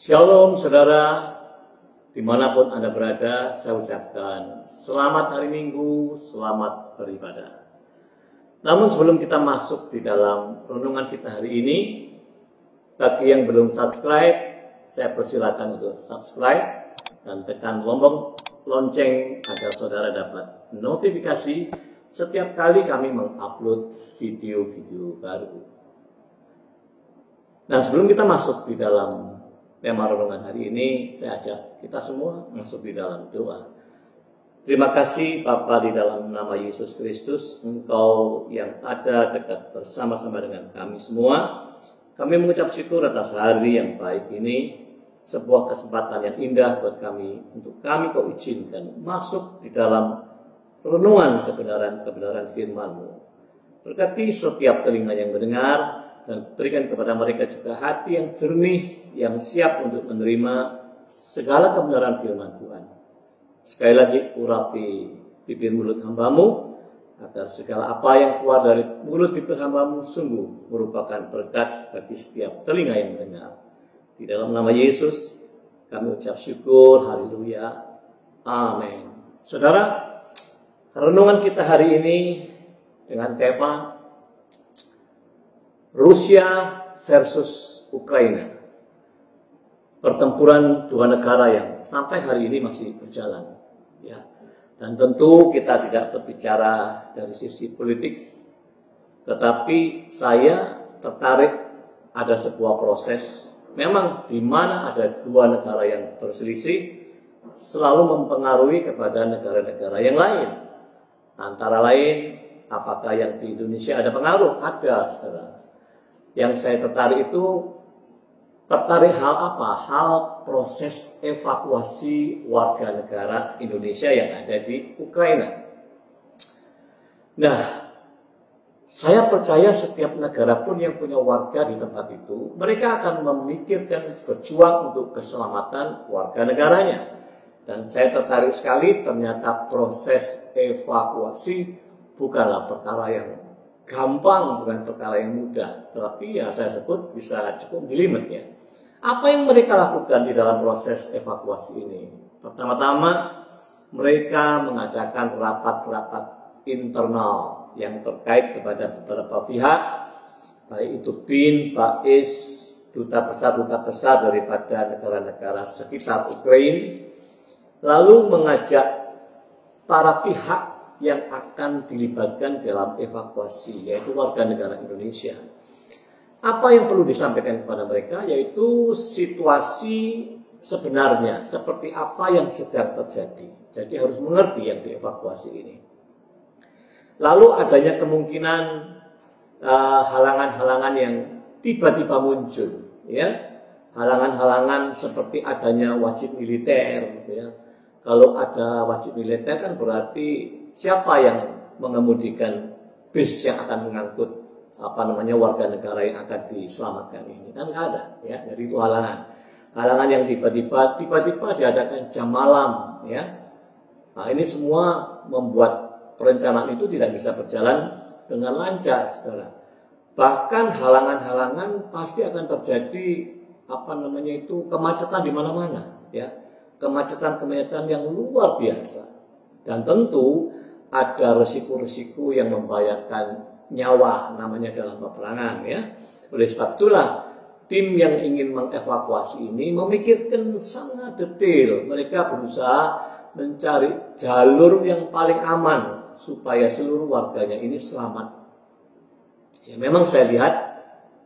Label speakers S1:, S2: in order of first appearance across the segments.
S1: Shalom saudara, dimanapun Anda berada, saya ucapkan selamat hari Minggu, selamat beribadah. Namun sebelum kita masuk di dalam renungan kita hari ini, bagi yang belum subscribe, saya persilakan untuk subscribe dan tekan tombol lonceng agar saudara dapat notifikasi setiap kali kami mengupload video-video baru. Nah, sebelum kita masuk di dalam tema renungan hari ini, saya ajak kita semua masuk di dalam doa. Terima kasih Bapa, di dalam nama Yesus Kristus, Engkau yang ada dekat bersama-sama dengan kami semua. Kami mengucap syukur atas hari yang baik ini, sebuah kesempatan yang indah buat kami, untuk kami Kau izinkan masuk di dalam renungan kebenaran firman-Mu. Berkati setiap telinga yang mendengar, dan berikan kepada mereka juga hati yang jernih, yang siap untuk menerima segala kebenaran firman Tuhan. Sekali lagi, urapi bibir mulut hamba-Mu, agar segala apa yang keluar dari mulut bibir hamba-Mu sungguh merupakan berkat bagi setiap telinga yang mendengar. Di dalam nama Yesus, kami ucap syukur, haleluya, amin. Saudara, renungan kita hari ini dengan tema Rusia versus Ukraina. Pertempuran dua negara yang sampai hari ini masih berjalan. Ya. Dan tentu kita tidak berbicara dari sisi politik, tetapi saya tertarik ada sebuah proses. Memang di mana ada dua negara yang berselisih selalu mempengaruhi kepada negara-negara yang lain. Antara lain, apakah yang di Indonesia ada pengaruh? Ada, saudara. Yang saya tertarik hal apa? Hal proses evakuasi warga negara Indonesia yang ada di Ukraina. Nah, saya percaya setiap negara pun yang punya warga di tempat itu, mereka akan memikirkan berjuang untuk keselamatan warga negaranya. Dan saya tertarik sekali, ternyata proses evakuasi bukanlah perkara yang gampang, bukan perkara yang mudah, tetapi ya saya sebut bisa cukup jelimet ya. Apa yang mereka lakukan di dalam proses evakuasi ini? Pertama-tama, mereka mengadakan rapat-rapat internal yang terkait kepada beberapa pihak, baik itu BIN, BAIS, duta besar daripada negara-negara sekitar Ukraina, lalu mengajak para pihak yang akan dilibatkan dalam evakuasi, yaitu warga negara Indonesia. Apa yang perlu disampaikan kepada mereka, yaitu situasi sebenarnya, seperti apa yang sedang terjadi. Jadi harus mengerti yang dievakuasi ini. Lalu adanya kemungkinan halangan-halangan yang tiba-tiba muncul, ya, halangan-halangan seperti adanya wajib militer, ya. Kalau ada wajib militer kan berarti siapa yang mengemudikan bis yang akan mengangkut warga negara yang akan diselamatkan ini? Kan nggak ada, ya. Jadi itu halangan yang tiba-tiba diadakan jam malam, ya. Nah, ini semua membuat perencanaan itu tidak bisa berjalan dengan lancar, saudara. Bahkan halangan-halangan pasti akan terjadi kemacetan di mana-mana, ya. Kemacetan yang luar biasa. Dan tentu ada resiko-resiko yang membahayakan nyawa, namanya dalam peperangan, ya. Oleh sebab itulah tim yang ingin mengevakuasi ini memikirkan sangat detail. Mereka berusaha mencari jalur yang paling aman supaya seluruh warganya ini selamat. Ya, memang saya lihat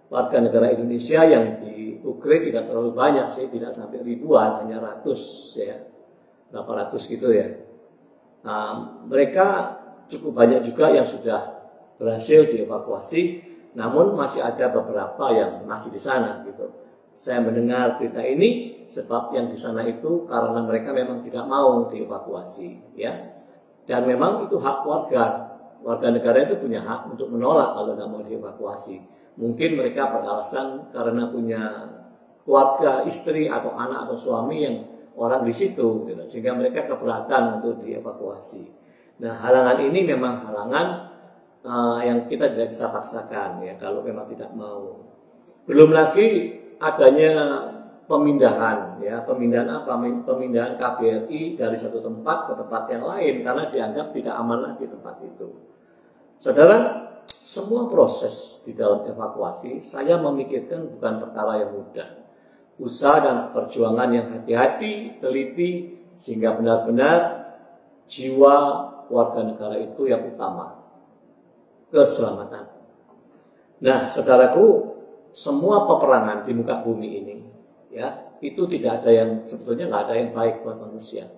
S1: warga negara Indonesia yang di Ukraina tidak terlalu banyak sih, tidak sampai ribuan, hanya ratus, ya, berapa ratus gitu ya. Nah, mereka cukup banyak juga yang sudah berhasil dievakuasi, namun masih ada beberapa yang masih di sana gitu. Saya mendengar berita ini sebab yang di sana itu karena mereka memang tidak mau dievakuasi, ya. Dan memang itu hak warga negara itu punya hak untuk menolak kalau tidak mau dievakuasi. Mungkin mereka beralasan karena punya keluarga, istri atau anak atau suami yang orang di situ, gitu, sehingga mereka keberatan untuk dievakuasi. Nah, halangan ini memang halangan yang kita tidak bisa paksakan, ya, kalau memang tidak mau. Belum lagi adanya pemindahan, ya, pemindahan apa? Pemindahan KBRI dari satu tempat ke tempat yang lain karena dianggap tidak aman lagi tempat itu. Saudara, semua proses di dalam evakuasi saya memikirkan bukan perkara yang mudah. Usaha dan perjuangan yang hati-hati, teliti, sehingga benar-benar jiwa warga negara itu yang utama. Keselamatan. Nah, saudaraku, semua peperangan di muka bumi ini, ya, itu tidak ada yang, sebetulnya nggak ada yang baik buat manusia.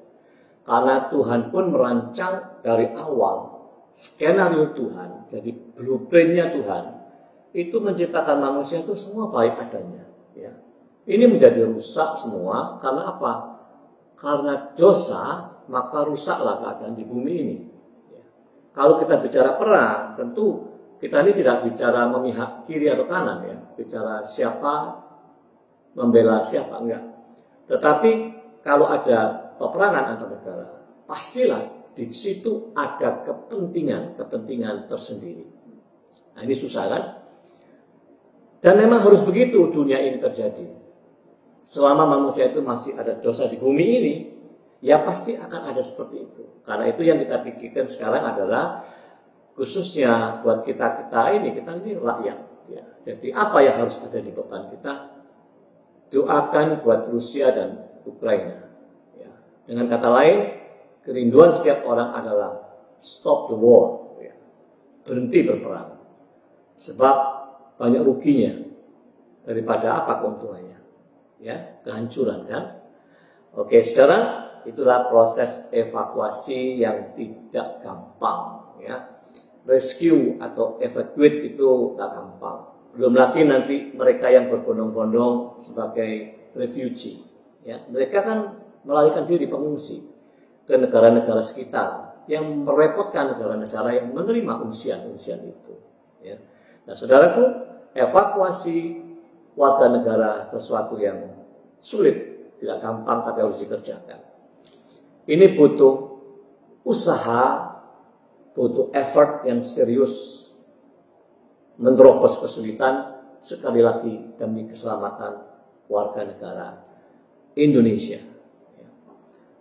S1: Karena Tuhan pun merancang dari awal skenario Tuhan, jadi blueprintnya Tuhan, itu menciptakan manusia itu semua baik adanya. Ya. Ini menjadi rusak semua, karena apa? Karena dosa, maka rusaklah keadaan di bumi ini. Ya. Kalau kita bicara perang, tentu kita ini tidak bicara memihak kiri atau kanan, ya, bicara siapa membela siapa, enggak. Tetapi kalau ada peperangan antar negara, pastilah di situ ada kepentingan tersendiri. Nah, ini susah kan? Dan memang harus begitu dunia ini terjadi. Selama manusia itu masih ada dosa di bumi ini, ya pasti akan ada seperti itu. Karena itu yang kita pikirkan sekarang adalah khususnya buat kita ini rakyat. Ya. Jadi apa yang harus ada di depan kita? Doakan buat Rusia dan Ukraina. Ya. Dengan kata lain, kerinduan setiap orang adalah stop the war, ya. Berhenti berperang. Sebab banyak ruginya daripada apa keuntungannya, ya, kehancuran kan. Oke, saudara, itulah proses evakuasi yang tidak gampang, ya. Rescue atau evacuate itu tak gampang. Belum lagi nanti mereka yang berbondong-bondong sebagai refugee, ya. Mereka kan melarikan diri, pengungsi ke negara-negara sekitar yang merepotkan negara-negara yang menerima unsian-unsian itu. Ya. Nah, saudaraku, evakuasi warga negara sesuatu yang sulit, tidak gampang, tapi harus dikerjakan. Ini butuh usaha, butuh effort yang serius, menerobos kesulitan, sekali lagi demi keselamatan warga negara Indonesia.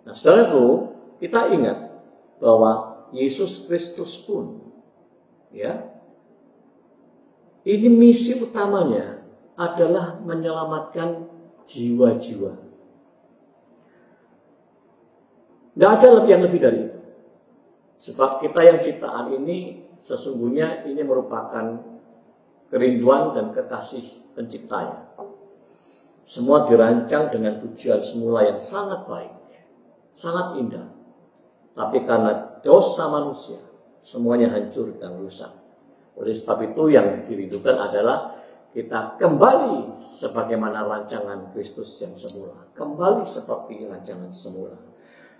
S1: Nah, saudaraku, kita ingat bahwa Yesus Kristus pun, ya, ini misi utamanya adalah menyelamatkan jiwa-jiwa. Tidak ada yang lebih dari itu. Sebab kita yang ciptaan ini sesungguhnya ini merupakan kerinduan dan kekasih penciptanya. Semua dirancang dengan tujuan semula yang sangat baik, sangat indah. Tapi karena dosa manusia, semuanya hancur dan rusak. Oleh sebab itu yang dirindukan adalah kita kembali sebagaimana rancangan Kristus yang semula. Kembali seperti rancangan semula.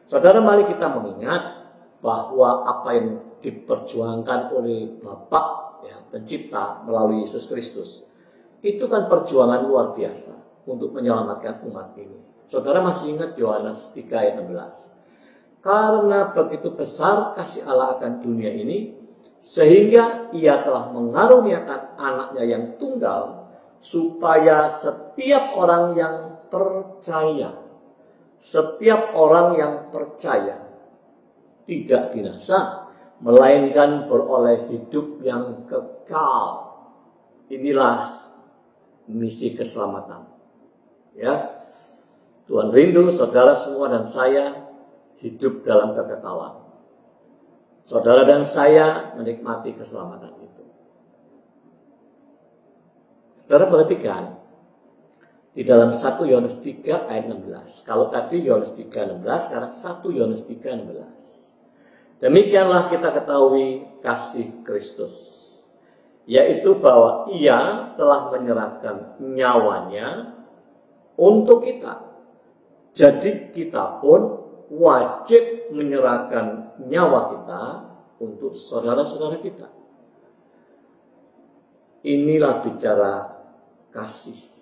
S1: Saudara, mari kita mengingat bahwa apa yang diperjuangkan oleh Bapa, ya, pencipta melalui Yesus Kristus, itu kan perjuangan luar biasa untuk menyelamatkan umat ini. Saudara masih ingat Yohanes 3 ayat 16? Karena begitu besar kasih Allah akan dunia ini, sehingga ia telah mengaruniakan anaknya yang tunggal, supaya setiap orang yang percaya tidak binasa, melainkan beroleh hidup yang kekal. Inilah misi keselamatan. Ya, Tuhan rindu saudara semua dan saya hidup dalam kekekalan. Saudara dan saya menikmati keselamatan itu. Saudara perhatikan di dalam 1 Yohanes 3 ayat 16. Kalau tadi Yohanes 3:16, sekarang 1 Yohanes 3:16. Demikianlah kita ketahui kasih Kristus, yaitu bahwa Ia telah menyerahkan nyawanya untuk kita. Jadi kita pun wajib menyerahkan nyawa kita untuk saudara-saudara kita. Inilah bicara kasih.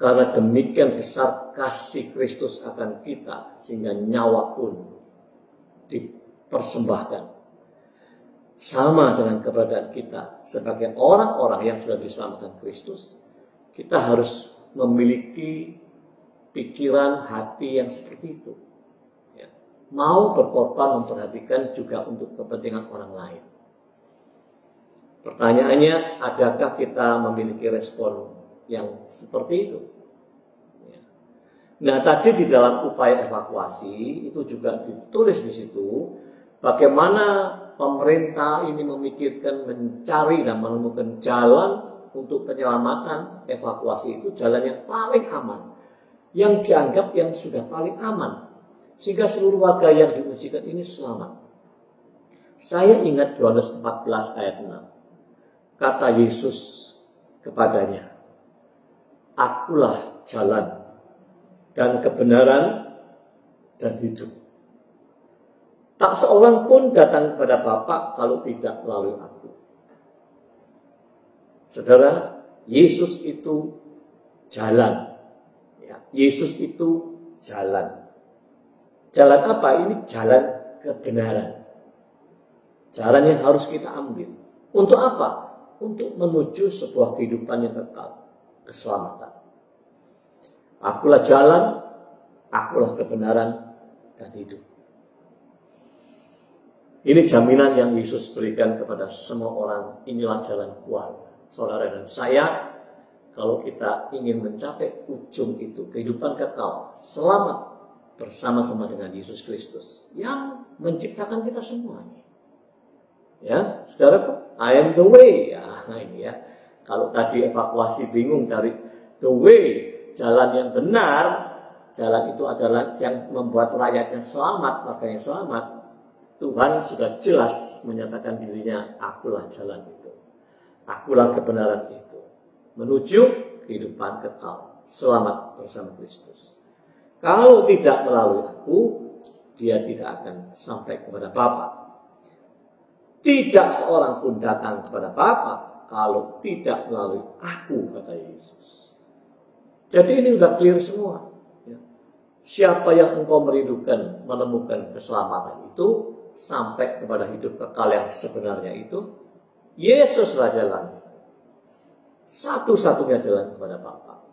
S1: Karena demikian besar kasih Kristus akan kita, sehingga nyawa pun dipersembahkan. Sama dengan keberadaan kita sebagai orang-orang yang sudah diselamatkan Kristus, kita harus memiliki pikiran, hati yang seperti itu. Ya. Mau berkorban, memperhatikan juga untuk kepentingan orang lain. Pertanyaannya, adakah kita memiliki respon yang seperti itu? Ya. Nah, tadi di dalam upaya evakuasi itu juga ditulis di situ bagaimana pemerintah ini memikirkan, mencari dan menemukan jalan untuk penyelamatan evakuasi itu, jalan yang paling aman, yang dianggap yang sudah paling aman, sehingga seluruh warga yang diungsikan ini selamat. Saya ingat Yohanes 14 ayat 6. Kata Yesus kepadanya, "Akulah jalan dan kebenaran dan hidup. Tak seorang pun datang kepada Bapa kalau tidak melalui aku." Saudara, Yesus itu jalan. Ya, Yesus itu jalan. Jalan apa? Ini jalan kebenaran. Jalan yang harus kita ambil. Untuk apa? Untuk menuju sebuah kehidupan yang kekal, keselamatan. Akulah jalan, akulah kebenaran dan hidup. Ini jaminan yang Yesus berikan kepada semua orang. Inilah jalan keluar. Saudara dan saya, kalau kita ingin mencapai ujung itu, kehidupan kekal, selamat bersama-sama dengan Yesus Kristus yang menciptakan kita semuanya. Ya, saudara, I am the way. Ya, ini ya. Kalau tadi evakuasi bingung cari the way, jalan yang benar, jalan itu adalah yang membuat rakyatnya selamat, makanya selamat. Tuhan sudah jelas menyatakan dirinya, akulah jalan itu. Akulah kebenaran itu. Menuju kehidupan kekal. Selamat bersama Kristus. Kalau tidak melalui aku, dia tidak akan sampai kepada Bapa. Tidak seorang pun datang kepada Bapa kalau tidak melalui aku, kata Yesus. Jadi ini sudah clear semua. Ya. Siapa yang engkau merindukan menemukan keselamatan itu, sampai kepada hidup kekal yang sebenarnya itu, Yesuslah jalan. Satu-satunya jalan kepada Bapa.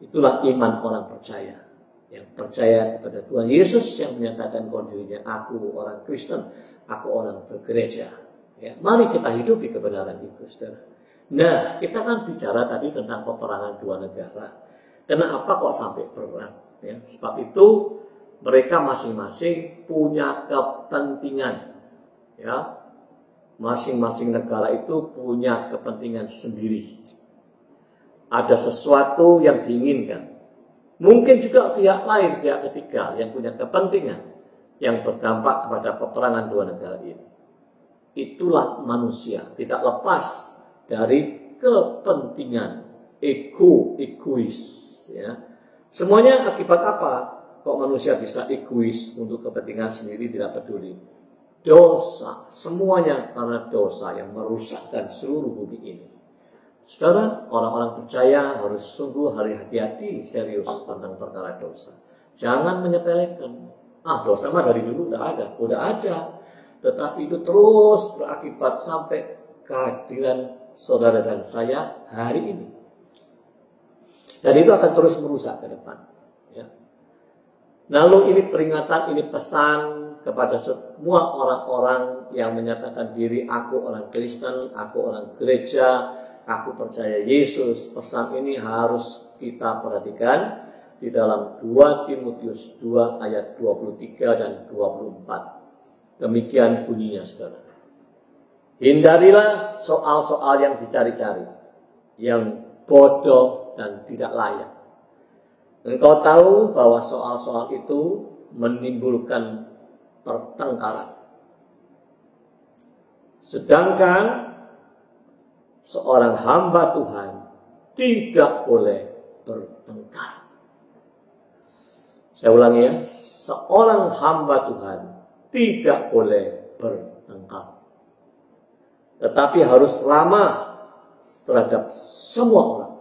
S1: Itulah iman orang percaya. Yang percaya kepada Tuhan Yesus yang menyatakan dirinya, aku orang Kristen, aku orang bergereja. Ya, mari kita hidupi kebenaran itu, saudara. Nah, kita kan bicara tadi tentang peperangan dua negara. Kenapa kok sampai perang? Ya, sebab itu mereka masing-masing punya kepentingan. Ya, masing-masing negara itu punya kepentingan sendiri. Ada sesuatu yang diinginkan. Mungkin juga pihak lain, pihak ketiga yang punya kepentingan yang berdampak kepada peperangan dua negara ini. Itulah manusia, tidak lepas dari kepentingan egois. Ya. Semuanya akibat apa? Kok manusia bisa egois untuk kepentingan sendiri, tidak peduli? Dosa, semuanya karena dosa yang merusakkan seluruh bumi ini. Saudara, orang-orang percaya harus sungguh hati-hati serius tentang perkara dosa. Jangan menyepelekan. Dosa mah dari dulu udah ada. Tetapi itu terus berakibat sampai kehadiran saudara dan saya hari ini. Dan itu akan terus merusak ke depan. Ya. Lalu ini peringatan, ini pesan kepada semua orang-orang yang menyatakan diri, aku orang Kristen, aku orang gereja, aku percaya Yesus. Pesan ini harus kita perhatikan di dalam 2 Timotius 2 ayat 23 dan 24. Demikian bunyinya, saudara. Hindarilah soal-soal yang dicari-cari, yang bodoh dan tidak layak. Engkau tahu bahwa soal-soal itu menimbulkan pertengkaran. Sedangkan seorang hamba Tuhan tidak boleh bertengkar. Saya ulangi ya, seorang hamba Tuhan tidak boleh bertengkar. Tetapi harus ramah terhadap semua orang.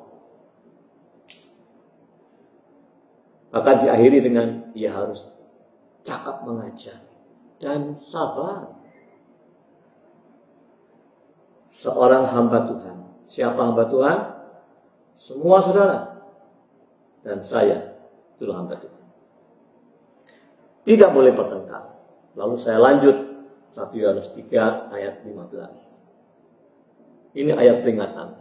S1: Bahkan diakhiri dengan ia harus cakap mengajar dan sabar. Seorang hamba Tuhan. Siapa hamba Tuhan? Semua saudara dan saya itulah hamba Tuhan. Tidak boleh bertengkar. Lalu saya lanjut 1 Yohanes 3 ayat 15. Ini ayat peringatan.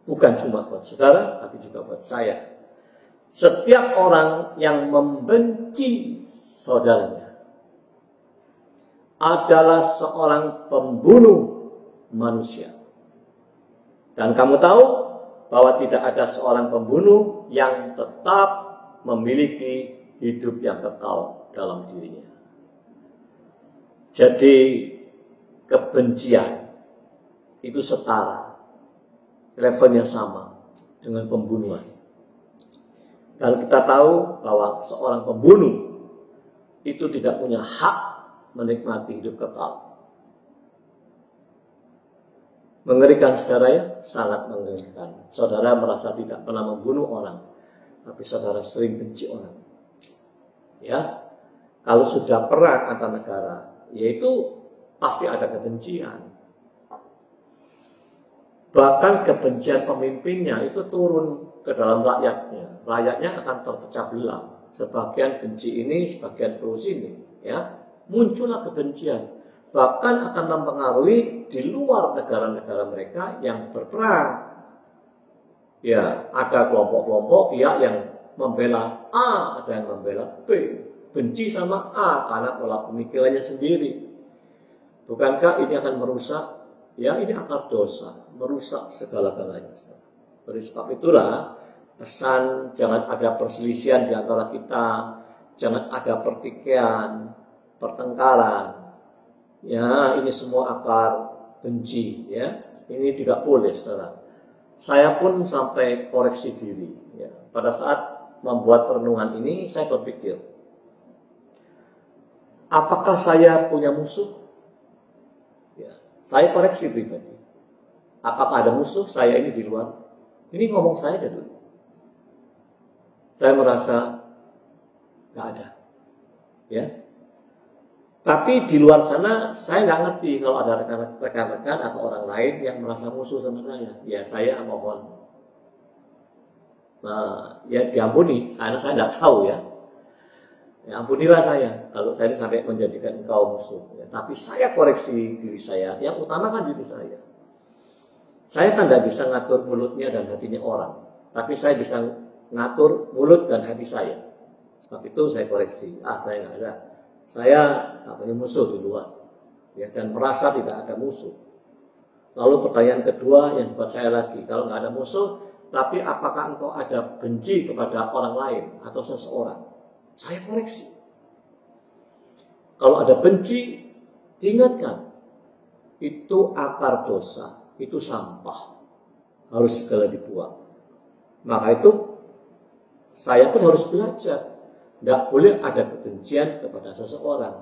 S1: Bukan cuma buat saudara, tapi juga buat saya. Setiap orang yang membenci saudaranya adalah seorang pembunuh manusia. Dan kamu tahu bahwa tidak ada seorang pembunuh yang tetap memiliki hidup yang kekal dalam dirinya. Jadi kebencian itu setara, levelnya sama dengan pembunuhan. Dan kita tahu bahwa seorang pembunuh itu tidak punya hak menikmati hidup kekal. Mengerikan saudara ya, sangat mengerikan. Saudara merasa tidak pernah membunuh orang, tapi saudara sering benci orang. Ya, kalau sudah perang antar negara, yaitu pasti ada kebencian. Bahkan kebencian pemimpinnya itu turun ke dalam rakyatnya. Rakyatnya akan terpecah belah. Sebagian benci ini, sebagian terus ini. Ya, muncullah kebencian. Bahkan akan mempengaruhi di luar negara-negara mereka yang berperang. Ya, ada kelompok-kelompok pihak yang membela A, ada yang membela B. Benci sama A karena pola pemikirannya sendiri. Bukankah ini akan merusak? Ya, ini akar dosa, merusak segala-galanya. Oleh sebab itulah pesan jangan ada perselisihan di antara kita, jangan ada pertikaian, pertengkaran. Ya, ini semua akar benci. Ya, ini tidak boleh, saudara. Saya pun sampai koreksi diri. Ya. Pada saat membuat renungan ini, saya berpikir, apakah saya punya musuh? Ya, saya koreksi pribadi. Apakah ada musuh saya ini di luar? Ini ngomong saya dulu. Saya merasa nggak ada. Ya. Tapi di luar sana saya nggak ngerti kalau ada rekan-rekan atau orang lain yang merasa musuh sama saya. Ya saya mohon. Nah, ya diampuni. Karena saya nggak tahu ya. Ya ampunilah saya kalau saya sampai menjadikan engkau musuh. Ya, tapi saya koreksi diri saya. Yang utama kan diri saya. Saya kan tidak bisa ngatur mulutnya dan hatinya orang. Tapi saya bisa ngatur mulut dan hati saya. Sebab itu saya koreksi. Saya nggak ada. Saya tak punya musuh di luar. Ya, dan merasa tidak ada musuh. Lalu pertanyaan kedua yang buat saya lagi. Kalau nggak ada musuh, tapi apakah engkau ada benci kepada orang lain atau seseorang? Saya koreksi. Kalau ada benci, diingatkan. Itu akar dosa. Itu sampah. Harus segera dibuang. Maka itu, saya pun harus belajar. Nggak boleh ada kebencian kepada seseorang.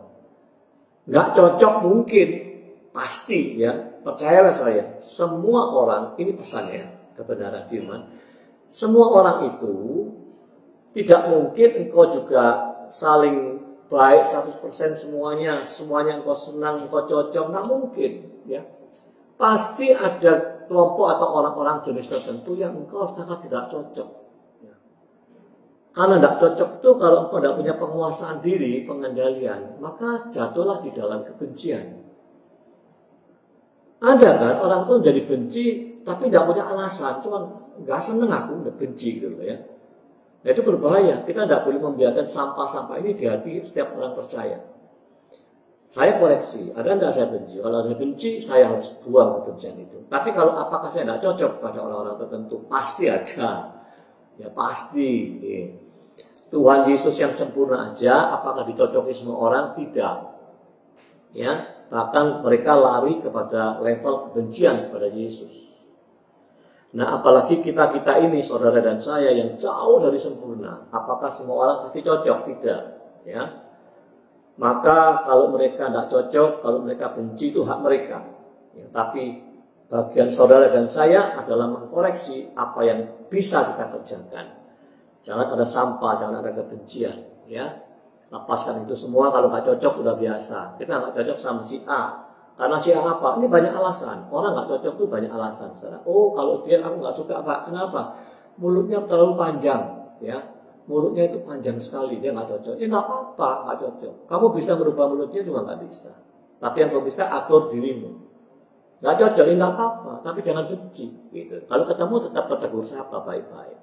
S1: Nggak cocok mungkin. Pasti ya. Percayalah saya. Semua orang, ini pesannya, kebenaran firman. Semua orang itu tidak mungkin engkau juga saling baik 100% semuanya engkau senang, engkau cocok, nggak mungkin ya. Pasti ada kelompok atau orang-orang jenis tertentu yang engkau sangat tidak cocok ya. Karena tidak cocok itu kalau engkau tidak punya penguasaan diri, pengendalian, maka jatuhlah di dalam kebencian. Ada kan orang itu jadi benci tapi tidak punya alasan, cuma nggak seneng aku udah benci gitu ya. Nah, itu berbahaya. Kita tidak boleh membiarkan sampah-sampah ini di hati setiap orang percaya. Saya koreksi, ada tidak saya benci? Kalau saya benci, saya harus buang kebencian itu. Tapi kalau apakah saya tidak cocok pada orang-orang tertentu? Pasti ada. Ya pasti. Tuhan Yesus yang sempurna aja, apakah dicocoki semua orang? Tidak. Ya, bahkan mereka lari kepada level kebencian kepada Yesus. Nah, apalagi kita ini, saudara dan saya yang jauh dari sempurna. Apakah semua orang pasti cocok? Tidak. Ya. Maka kalau mereka tidak cocok, kalau mereka benci itu hak mereka. Ya, tapi bagian saudara dan saya adalah mengkoreksi apa yang bisa kita kerjakan. Jangan ada sampah, jangan ada kebencian. Ya. Lepaskan itu semua, kalau nggak cocok udah biasa. Kita nggak cocok sama si A. Karena si A apa? Ini banyak alasan. Orang nggak cocok tuh banyak alasan. Saudara. Oh, kalau dia aku nggak suka Pak. Kenapa? Mulutnya terlalu panjang, ya. Mulutnya itu panjang sekali, dia nggak cocok. Ya nggak apa-apa, nggak cocok. Kamu bisa merubah mulutnya juga nggak bisa. Tapi yang kamu bisa atur dirimu. Nggak cocok, ya nggak apa-apa. Tapi jangan benci. Gitu. Kalau ketemu tetap tegur sapa baik-baik.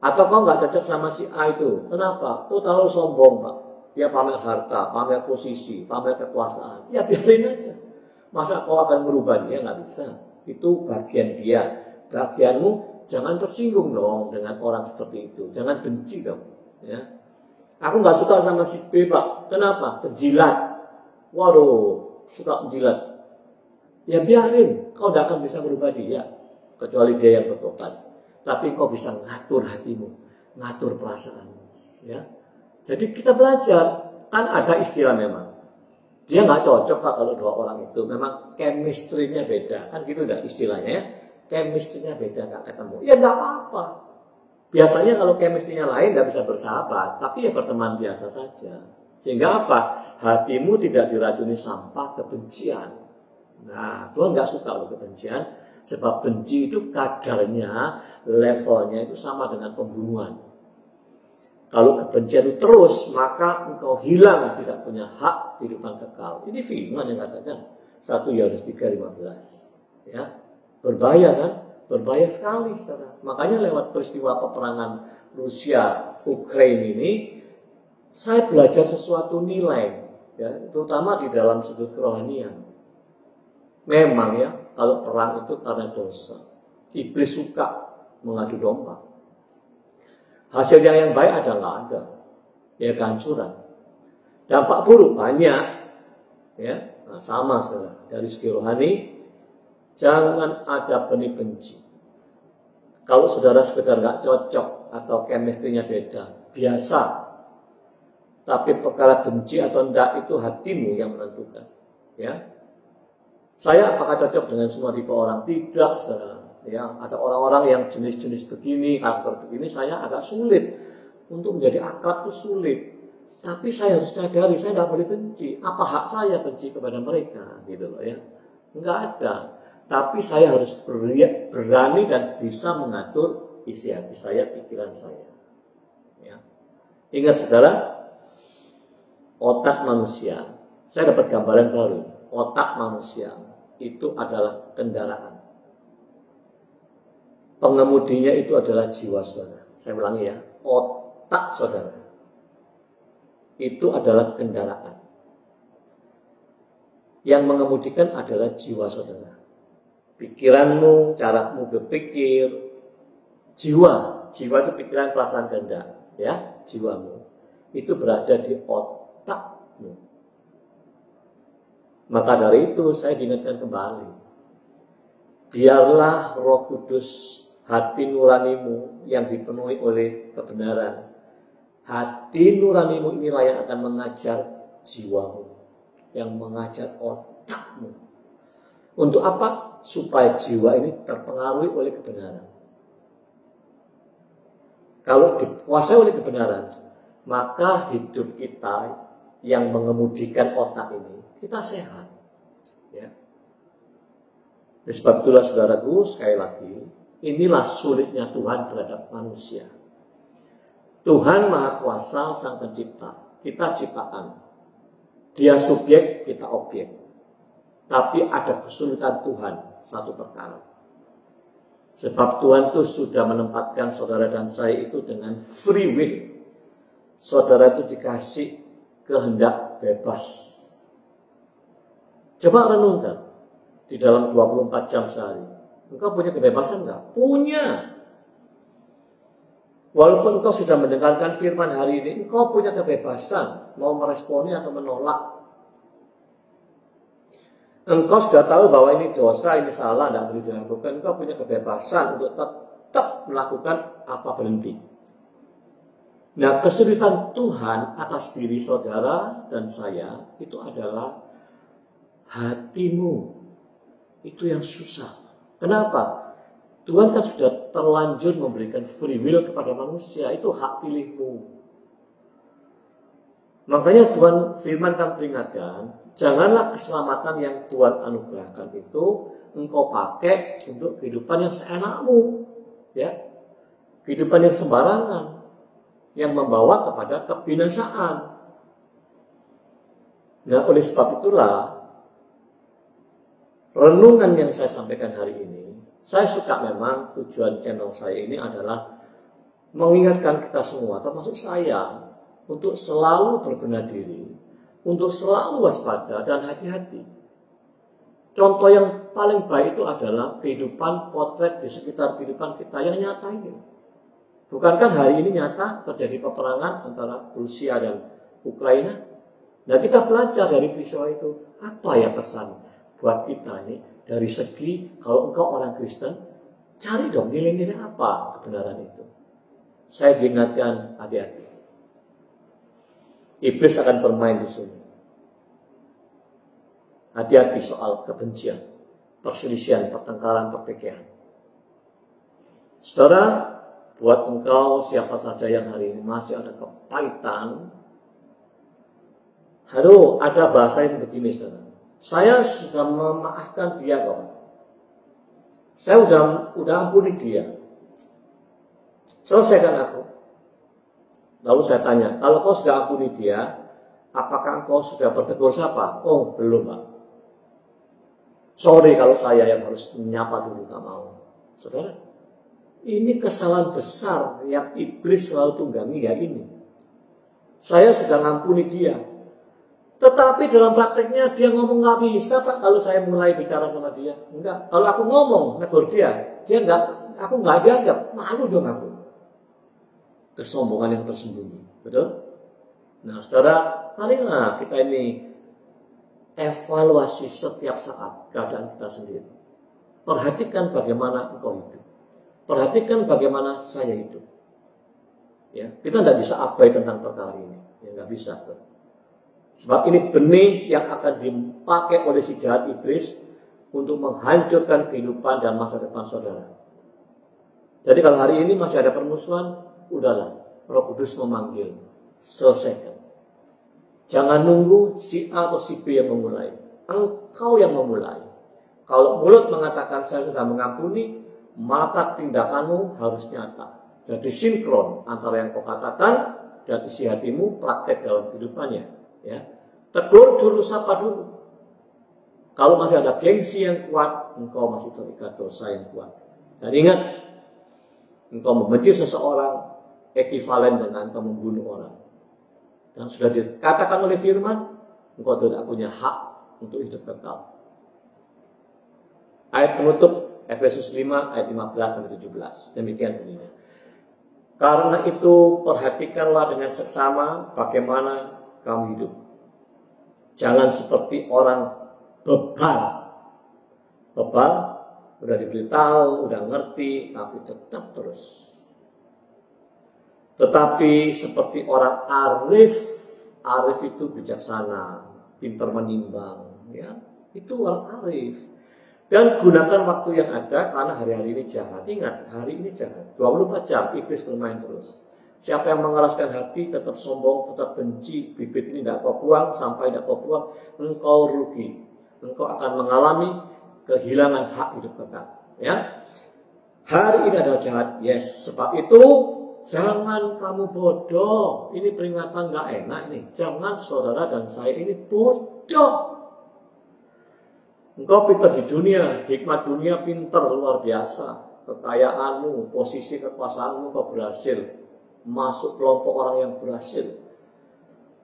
S1: Atau kau nggak cocok sama si A itu. Kenapa? Tuh terlalu sombong Pak. Dia pamer harta, pamer posisi, pamer kekuasaan. Ya biarin aja. Masa kau akan merubah dia? Nggak bisa. Itu bagian dia. Bagianmu jangan tersinggung dong dengan orang seperti itu. Jangan benci dong. Ya. Aku nggak suka sama si B Pak. Kenapa? Penjilat. Waduh, suka penjilat. Ya biarin. Kau tidak akan bisa merubah dia. Kecuali dia yang bertobat. Tapi kau bisa ngatur hatimu. Ngatur perasaanmu. Ya. Jadi kita belajar. Kan ada istilah memang. Dia nggak cocok Pak kalau dua orang itu. Memang chemistry-nya beda. Kan gitu enggak istilahnya ya. Chemistry-nya beda, nggak ketemu. Ya nggak apa-apa. Biasanya kalau chemistry-nya lain nggak bisa bersahabat. Tapi ya berteman biasa saja. Sehingga apa? Hatimu tidak diracuni sampah kebencian. Nah, Tuhan nggak suka loh kebencian. Sebab benci itu kadarnya, levelnya itu sama dengan pembunuhan. Kalau kebencian itu terus, maka engkau hilang, tidak punya hak kehidupan kekal. Ini firman yang katakan 1 Yohanes 3:15. Ya, berbahaya kan? Berbahaya sekali, saudara. Makanya lewat peristiwa peperangan Rusia Ukraina ini, saya belajar sesuatu nilai, ya, terutama di dalam sudut kerohanian. Memang ya, kalau perang itu karena dosa. Iblis suka mengadu domba. Hasilnya yang baik ada nggak ada, ya kehancuran. Dampak buruk banyak, ya. Nah, sama saudara. Dari segi rohani, jangan ada benih benci. Kalau saudara sekedar nggak cocok atau chemistry-nya beda, biasa. Tapi perkara benci atau enggak itu hatimu yang menentukan, ya. Saya apakah cocok dengan semua tipe orang? Tidak, saudara. Ya, ada orang-orang yang jenis-jenis begini, karakter begini, saya agak sulit untuk menjadi akrab, itu sulit. Tapi saya harus sadari, saya tidak boleh benci. Apa hak saya benci kepada mereka, gitu loh ya? Enggak ada. Tapi saya harus berani dan bisa mengatur isi hati saya, pikiran saya. Ya. Ingat saudara, otak manusia. Saya dapat gambaran baru. Otak manusia itu adalah kendaraan. Pengemudinya itu adalah jiwa saudara. Saya ulangi ya, otak saudara itu adalah kendaraan. Yang mengemudikan adalah jiwa saudara. Pikiranmu, caramu berpikir, jiwa itu pikiran, perasaan, kehendak, ya, jiwamu itu berada di otakmu. Maka dari itu saya diingatkan kembali, biarlah Roh Kudus, hati nuranimu yang dipenuhi oleh kebenaran. Hati nuranimu inilah yang akan mengajar jiwamu, yang mengajar otakmu. Untuk apa? Supaya jiwa ini terpengaruhi oleh kebenaran. Kalau dikuasai oleh kebenaran, maka hidup kita yang mengemudikan otak ini, kita sehat. Ya. Sebab itulah saudaraku, sekali lagi, inilah sulitnya Tuhan terhadap manusia. Tuhan Maha Kuasa, Sang Pencipta. Kita ciptaan. Dia subjek, kita objek. Tapi ada kesulitan Tuhan, satu perkara. Sebab Tuhan itu sudah menempatkan saudara dan saya itu dengan free will. Saudara itu dikasih kehendak bebas. Coba renungkan. Di dalam 24 jam sehari. Engkau punya kebebasan enggak? Punya. Walaupun engkau sudah mendengarkan firman hari ini, engkau punya kebebasan mau meresponi atau menolak. Engkau sudah tahu bahwa ini dosa, ini salah, tidak boleh dilakukan. Engkau punya kebebasan untuk tetap melakukan apa berhenti. Nah, kesulitan Tuhan atas diri saudara dan saya itu adalah hatimu. Itu yang susah. Kenapa? Tuhan kan sudah terlanjur memberikan free will kepada manusia. Itu hak pilihmu. Makanya Tuhan firman kan peringatkan, Janganlah keselamatan yang Tuhan anugerahkan itu engkau pakai untuk kehidupan yang seenakmu, ya, kehidupan yang sembarangan, yang membawa kepada kebinasaan. Nah, oleh sebab itulah renungan yang saya sampaikan hari ini, saya suka memang tujuan channel saya ini adalah mengingatkan kita semua, termasuk saya, untuk selalu berbenah diri, untuk selalu waspada dan hati-hati. Contoh yang paling baik itu adalah kehidupan potret di sekitar kehidupan kita yang nyata ini. Bukankah hari ini nyata terjadi peperangan antara Rusia dan Ukraina? Nah, kita belajar dari peristiwa itu. Apa ya pesan buat kita ini? Dari segi, kalau engkau orang Kristen, cari dong nilai-nilai apa kebenaran itu. Saya diingatkan, hati-hati. Iblis akan bermain di sini. Hati-hati soal kebencian, perselisihan, pertengkaran, pertikaian. Saudara, buat engkau siapa saja yang hari ini masih ada kepahitan, ada bahasa yang begini, saudara. Saya sudah memaafkan dia, kawan. Saya udah ampuni dia. Selesaikan aku. Lalu saya tanya, kalau kau sudah ampuni dia, apakah engkau sudah bertegur sapa? Oh, belum, Pak. Sorry kalau saya yang harus menyapa dulu, gak mau. Saudara, ini kesalahan besar yang iblis selalu tunggangi ya ini. Saya sudah ngampuni dia. Tetapi dalam prakteknya dia ngomong gak bisa, Pak, kalau saya mulai bicara sama dia. Enggak. Kalau aku ngomong, negur dia enggak, aku gak dianggap. Malu dong aku. Kesombongan yang tersembunyi. Betul? Nah, saudara, marilah kita ini evaluasi setiap saat keadaan kita sendiri. Perhatikan bagaimana engkau hidup. Perhatikan bagaimana saya hidup. Ya, kita tidak bisa abai tentang perkara ini. Ya, nggak bisa, saudara. Sebab ini benih yang akan dipakai oleh si jahat iblis untuk menghancurkan kehidupan dan masa depan saudara. Jadi kalau hari ini masih ada permusuhan, udahlah, Roh Kudus memanggil, selesaikan. Jangan nunggu si A atau si B yang memulai. Engkau yang memulai. Kalau mulut mengatakan saya sudah mengampuni, maka tindakanmu harus nyata. Jadi sinkron antara yang kau katakan dan isi hatimu praktek dalam kehidupannya. Ya. Tegur dulu, sapa dulu. Kalau masih ada gengsi yang kuat, engkau masih terikat dosa yang kuat. Dan ingat, engkau membenci seseorang ekivalen dengan engkau membunuh orang. Dan sudah dikatakan oleh firman, engkau tidak punya hak untuk hidup kekal. Ayat penutup Efesus 5 ayat 15-17. Demikian bunyinya. Karena itu perhatikanlah dengan seksama bagaimana kamu hidup. Jangan seperti orang bebal. Bebal udah diberitahu, udah ngerti, tapi tetap terus. Tetapi seperti orang arif. Arif itu bijaksana, pintar menimbang, ya. Itu orang arif. Dan gunakan waktu yang ada karena hari-hari ini jahat. Ingat, hari ini jahat. 24 jam iblis bermain terus. Siapa yang mengeraskan hati, tetap sombong, tetap benci, bibit ini tidak kau buang, sampai tidak kau buang, engkau rugi. Engkau akan mengalami kehilangan hak hidup kekal. Ya, hari ini adalah jahat, yes. Sebab itu jangan kamu bodoh. Ini peringatan gak enak nih. Jangan saudara dan saya ini bodoh. Engkau pintar di dunia, hikmat dunia pintar luar biasa. Kekayaanmu, posisi kekuasaanmu kau berhasil. Masuk kelompok orang yang berhasil.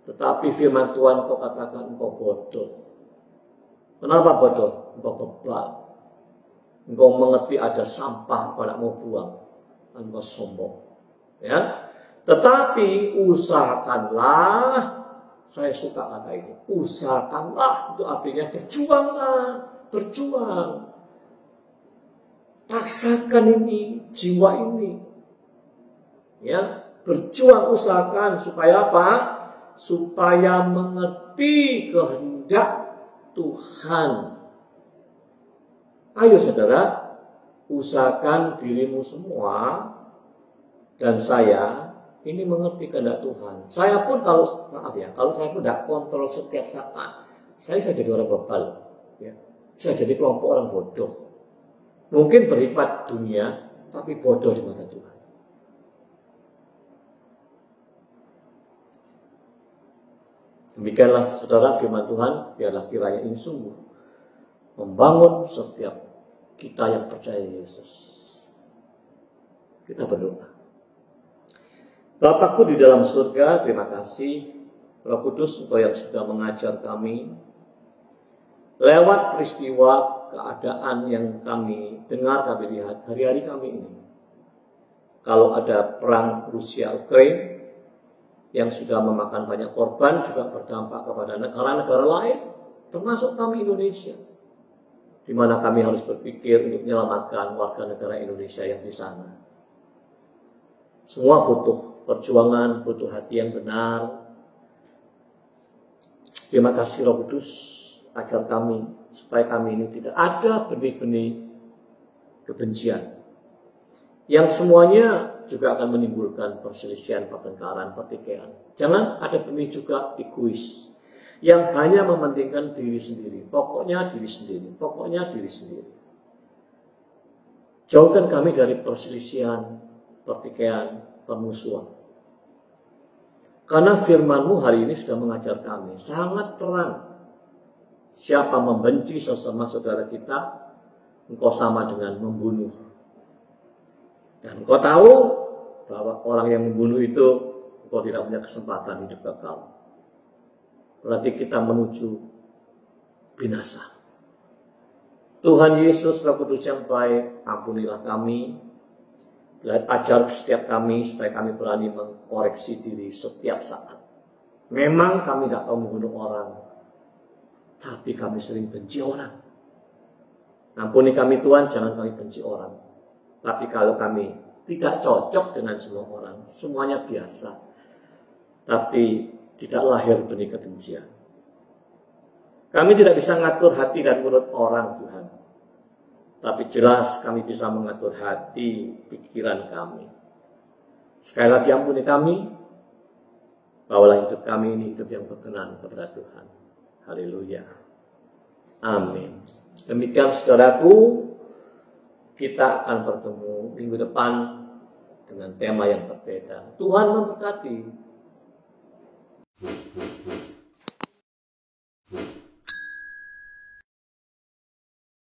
S1: Tetapi firman Tuhan kau katakan engkau bodoh. Kenapa bodoh? Engkau bebal. Engkau mengerti ada sampah pada mau buang. Engkau sombong. Ya. Tetapi usahakanlah. Saya suka kata ini. Usahakanlah. Itu artinya berjuanglah. Berjuang. Paksakan ini. Jiwa ini. Ya. Berjuang, usahakan. Supaya apa? Supaya mengerti kehendak Tuhan. Ayo saudara. Usahakan dirimu semua. Dan saya ini mengerti kehendak Tuhan. Saya pun kalau saya pun tidak kontrol setiap saat. saya bisa jadi orang bebal, ya. Bisa jadi kelompok orang bodoh. Mungkin berlipat dunia, tapi bodoh di mata Tuhan. Demikianlah saudara firman Tuhan, biarlah kiranya ini sungguh membangun setiap kita yang percaya Yesus. Kita berdoa. Bapakku di dalam surga, terima kasih Roh Kudus Engkau yang sudah mengajar kami lewat peristiwa keadaan yang kami dengar, kami lihat hari-hari kami ini. Kalau ada perang Rusia-Ukraina yang sudah memakan banyak korban, juga berdampak kepada negara-negara lain, termasuk kami Indonesia, di mana kami harus berpikir untuk menyelamatkan warga negara Indonesia yang di sana. Semua butuh perjuangan, butuh hati yang benar. Terima kasih Roh Kudus, ajar kami supaya kami ini tidak ada benih-benih kebencian yang semuanya juga akan menimbulkan perselisihan, pertengkaran, pertikaian. Jangan ada benih juga egois yang hanya mementingkan diri sendiri. Pokoknya diri sendiri, pokoknya diri sendiri. Jauhkan kami dari perselisihan, pertikaian, permusuhan. Karena firman-Mu hari ini sudah mengajar kami sangat terang. Siapa membenci sesama saudara kita, engkau sama dengan membunuh. Dan engkau tahu bahwa orang yang membunuh itu engkau tidak punya kesempatan hidup kekal. Berarti kita menuju binasa. Tuhan Yesus, Roh Kudus yang baik, ampunilah kami. Ajar setiap kami supaya kami berani mengkoreksi diri setiap saat. Memang kami tidak tahu membunuh orang, tapi kami sering benci orang. Ampuni kami Tuhan, jangan kami benci orang. Tapi kalau kami tidak cocok dengan semua orang, semuanya biasa, tapi tidak lahir benih kebencian. Kami tidak bisa mengatur hati dan mulut orang, Tuhan. Tapi jelas kami bisa mengatur hati, pikiran kami. Sekali lagi ampuni kami, bawalah hidup kami ini hidup yang berkenan kepada Tuhan. Haleluya. Amin. Demikian saudaraku, kita akan bertemu minggu depan dengan tema yang berbeda. Tuhan memberkati.